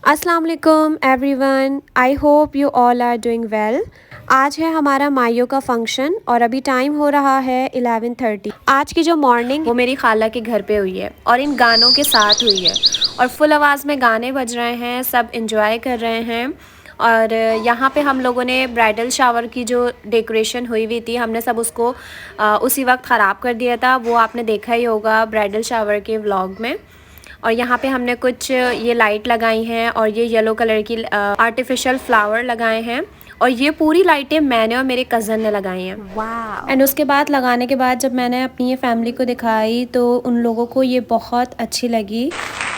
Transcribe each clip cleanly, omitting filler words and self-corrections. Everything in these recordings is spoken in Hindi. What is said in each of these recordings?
अस्सलाम वालेकुम everyone, I hope you all are doing well. आज है हमारा माइयो का फंक्शन और अभी टाइम हो रहा है 11:30। आज की जो मॉर्निंग वो मेरी खाला के घर पे हुई है और इन गानों के साथ हुई है और फुल आवाज़ में गाने बज रहे हैं, सब इंजॉय कर रहे हैं। और यहाँ पे हम लोगों ने ब्राइडल शावर की जो डेकोरेशन हुई हुई थी, हमने सब उसको उसी वक्त ख़राब कर दिया था। वो आपने देखा ही होगा ब्राइडल शावर के व्लॉग में। और यहाँ पे हमने कुछ ये लाइट लगाई हैं और ये येलो कलर की आर्टिफिशियल फ्लावर लगाए हैं और ये पूरी लाइटें मैंने और मेरे कज़न ने लगाई हैं। वाह। एंड उसके बाद लगाने के बाद जब मैंने अपनी ये फैमिली को दिखाई तो उन लोगों को ये बहुत अच्छी लगी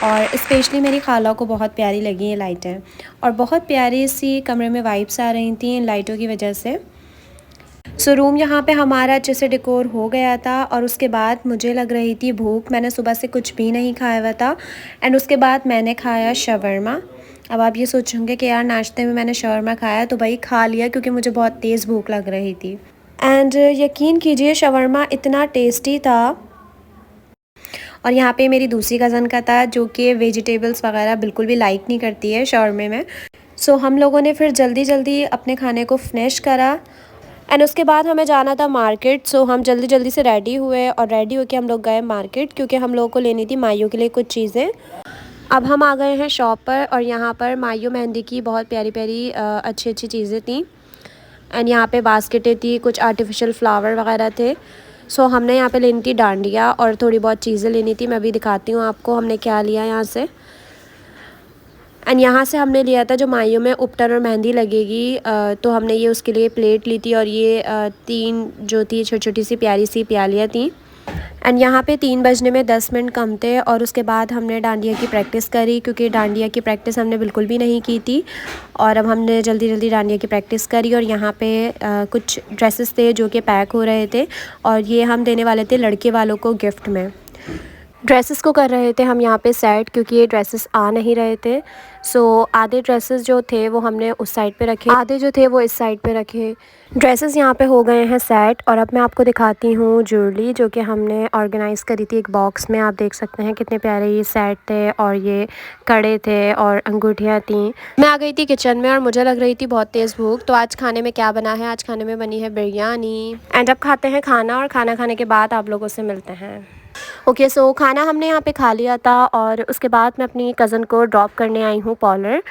और स्पेशली मेरी खाला को बहुत प्यारी लगी ये लाइटें और बहुत प्यारी सी कमरे में वाइब्स आ रही थी इन लाइटों की वजह से। सो रूम यहाँ पे हमारा अच्छे से डेकोर हो गया था और उसके बाद मुझे लग रही थी भूख। मैंने सुबह से कुछ भी नहीं खाया हुआ था एंड उसके बाद मैंने खाया शवरमा। अब आप ये सोचेंगे कि यार नाश्ते में मैंने शवरमा खाया, तो भाई खा लिया क्योंकि मुझे बहुत तेज़ भूख लग रही थी। एंड यकीन कीजिए शवरमा इतना टेस्टी था। और यहाँ पे मेरी दूसरी कज़न का था जो कि वेजिटेबल्स वगैरह बिल्कुल भी लाइक नहीं करती है शवरमे में। सो हम लोगों ने फिर जल्दी जल्दी अपने खाने को फिनिश करा एंड उसके बाद हमें जाना था मार्केट। सो हम जल्दी जल्दी से रेडी हुए और रेडी होके हम लोग गए मार्केट क्योंकि हम लोगों को लेनी थी माइयो के लिए कुछ चीज़ें। अब हम आ गए हैं शॉप पर और यहाँ पर माइयो मेहंदी की बहुत प्यारी प्यारी अच्छी अच्छी चीज़ें थी एंड यहाँ पे बास्केटें थी, कुछ आर्टिफिशियल फ्लावर वगैरह थे। सो हमने यहाँ पे लेनी थी डांडिया और थोड़ी बहुत चीज़ें लेनी थी। मैं अभी दिखाती हूँ आपको हमने क्या लिया यहाँ से। एंड यहाँ से हमने लिया था जो माइयों में उपटन और मेहंदी लगेगी, तो हमने ये उसके लिए प्लेट ली थी और ये 3 जो थी छोटी छोटी सी प्यारी सी प्यालियाँ थी। एंड यहाँ पे 3 बजने में 10 मिनट कम थे और उसके बाद हमने डांडिया की प्रैक्टिस करी क्योंकि डांडिया की प्रैक्टिस हमने बिल्कुल भी नहीं की थी। और अब हमने जल्दी जल्दी डांडिया की प्रैक्टिस करी और यहाँ पे कुछ ड्रेसेस थे जो कि पैक हो रहे थे और ये हम देने वाले थे लड़के वालों को गिफ्ट में। ड्रेसेस को कर रहे थे हम यहाँ पे सेट क्योंकि ये ड्रेसेस आ नहीं रहे थे। सो आधे ड्रेसेस जो थे वो हमने उस साइड पे रखे, आधे जो थे वो इस साइड पे रखे। ड्रेसेस यहाँ पे हो गए हैं सेट और अब मैं आपको दिखाती हूँ ज्वेलरी जो कि हमने ऑर्गेनाइज़ करी थी एक बॉक्स में। आप देख सकते हैं कितने प्यारे ये सेट थे और ये कड़े थे और अंगूठियाँ थी। मैं आ गई थी किचन में और मुझे लग रही थी बहुत तेज़ भूख। तो आज खाने में क्या बना है? आज खाने में बनी है बिरयानी। एंड अब खाते हैं खाना और खाना खाने के बाद आप लोगों से मिलते हैं। ओके सो खाना हमने यहाँ पे खा लिया था और उसके बाद मैं अपनी कज़न को ड्रॉप करने आई हूँ पॉलर।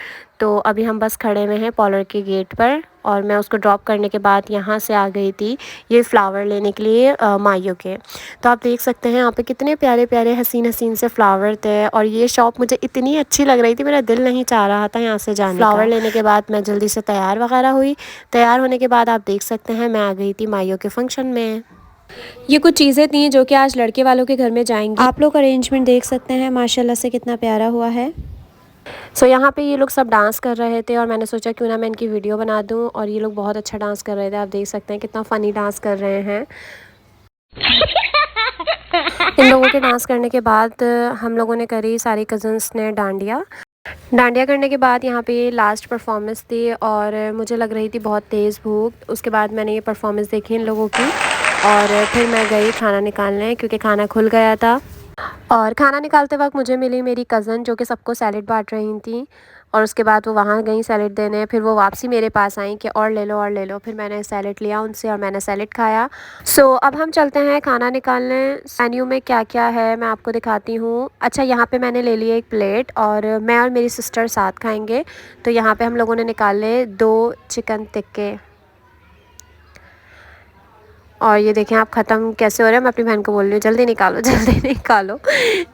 तो अभी हम बस खड़े हुए हैं पॉलर के गेट पर और मैं उसको ड्रॉप करने के बाद यहाँ से आ गई थी ये फ़्लावर लेने के लिए माइयो के। तो आप देख सकते हैं यहाँ पे कितने प्यारे प्यारे हसीन हसीन से फ़्लावर थे और ये शॉप मुझे इतनी अच्छी लग रही थी, मेरा दिल नहीं चाह रहा था यहाँ से जाने का। फ़्लावर लेने के बाद मैं जल्दी से तैयार वगैरह हुई। तैयार होने के बाद आप देख सकते हैं मैं आ गई थी माइयो के फंक्शन में। ये कुछ चीज़ें थी जो कि आज लड़के वालों के घर में जाएंगी। आप लोग अरेंजमेंट देख सकते हैं माशाल्लाह से कितना प्यारा हुआ है। सो यहाँ पे ये लोग सब डांस कर रहे थे और मैंने सोचा क्यों ना मैं इनकी वीडियो बना दूँ और ये लोग बहुत अच्छा डांस कर रहे थे। आप देख सकते हैं कितना फ़नी डांस कर रहे हैं। इन लोगों के डांस करने के बाद हम लोगों ने करी सारी कज़न्स ने डांडिया। डांडिया करने के बाद यहाँ पे लास्ट परफॉर्मेंस थी और मुझे लग रही थी बहुत तेज़ भूख। उसके बाद मैंने ये परफॉर्मेंस देखी इन लोगों की और फिर मैं गई खाना निकालने क्योंकि खाना खुल गया था। और खाना निकालते वक्त मुझे मिली मेरी कज़न जो कि सबको सैलेड बांट रही थी और उसके बाद वो वहाँ गई सैलेड देने। फिर वो वापसी मेरे पास आई कि और ले लो और ले लो। फिर मैंने सैलेड लिया उनसे और मैंने सैलेड खाया। सो अब हम चलते हैं खाना निकालने। मेन्यू में क्या क्या है मैं आपको दिखाती हूँ। अच्छा यहाँ पे मैंने ले लिया एक प्लेट और मैं और मेरी सिस्टर साथ खाएँगे। तो यहाँ पर हम लोगों ने निकाले 2 चिकन टिक्के और ये देखें आप ख़त्म कैसे हो रहे हैं। मैं अपनी बहन को बोल रही हूँ जल्दी निकालो जल्दी निकालो।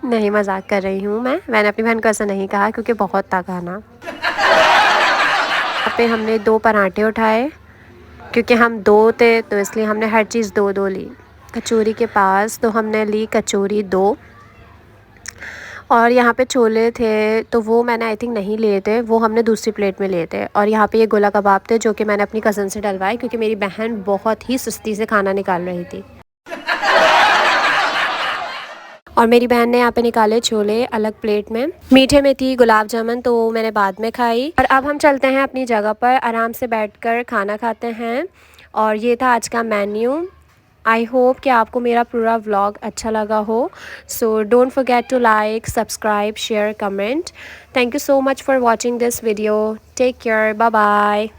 नहीं मजाक कर रही हूँ मैंने अपनी बहन को ऐसा नहीं कहा क्योंकि बहुत था खाना। यहाँ पे हमने 2 पराठे उठाए क्योंकि हम 2 थे तो इसलिए हमने हर चीज़ 2-2 ली। कचौरी के पास तो हमने ली कचौरी 2 और यहाँ पे छोले थे तो वो मैंने आई थिंक नहीं लिए थे, वो हमने दूसरी प्लेट में लिए थे। और यहाँ पे ये गोला कबाब थे जो कि मैंने अपनी कज़न से डलवाए क्योंकि मेरी बहन बहुत ही सुस्ती से खाना निकाल रही थी। और मेरी बहन ने यहाँ पे निकाले छोले अलग प्लेट में। मीठे में थी गुलाब जामुन तो मैंने बाद में खाई। और अब हम चलते हैं अपनी जगह पर, आराम से बैठकर खाना खाते हैं। और ये था आज का मेन्यू। आई होप कि आपको मेरा पूरा व्लॉग अच्छा लगा हो। So don't forget to like, subscribe, share, comment. Thank you so much for watching this video. Take care, bye bye.